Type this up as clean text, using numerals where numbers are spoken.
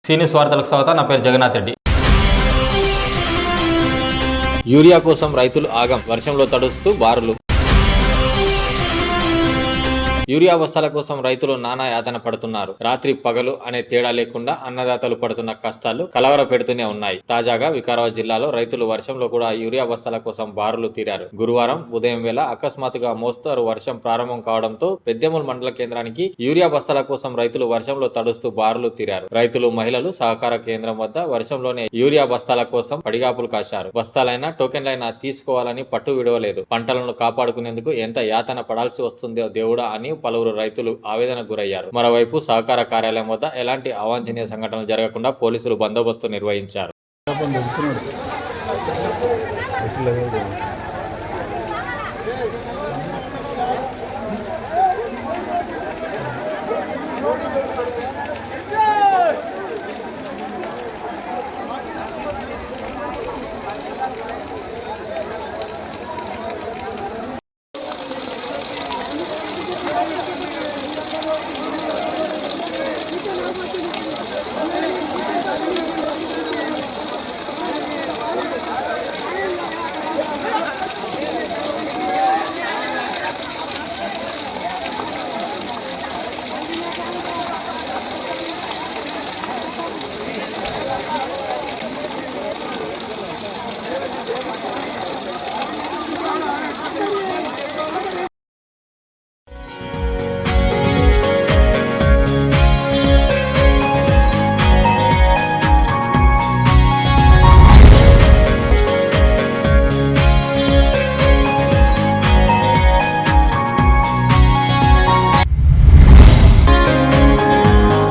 సీనియస్ వార్తలకు స్వాగతం. నా పేరు జగన్నాథ్ రెడ్డి. యూరియా కోసం రైతులు ఆగం, వర్షంలో తడుస్తూ బారులు. యూరియా బస్తాల కోసం రైతులు నానా యాతన పడుతున్నారు. రాత్రి పగలు అనే తేడా లేకుండా అన్నదాతలు పడుతున్న కష్టాలు కలవర పెడుతూనే ఉన్నాయి. తాజాగా వికారాబాద్ జిల్లాలో రైతులు వర్షంలో కూడా యూరియా బస్తాల కోసం బారులు తీరారు. గురువారం ఉదయం వేళ అకస్మాత్తుగా మోస్తరు వర్షం ప్రారంభం కావడంతో పెద్దేముల్ మండల కేంద్రానికి యూరియా బస్తాల కోసం రైతులు వర్షంలో తడుస్తూ బారులు తీరారు. రైతులు, మహిళలు సహకార కేంద్రం వద్ద వర్షంలోనే యూరియా బస్తాల కోసం పడిగాపులు కాశారు. బస్తాలైనా టోకెన్లైనా తీసుకోవాలని పట్టు విడవలేదు. పంటలను కాపాడుకునేందుకు ఎంత యాతన పడాల్సి వస్తుందో దేవుడా అని పలువురు రైతులు ఆవేదనకు గురయ్యారు. మరోవైపు సహకార కార్యాలయం వద్ద ఎలాంటి అవాంఛనీయ సంఘటనలు జరగకుండా పోలీసులు బందోబస్తు నిర్వహించారు.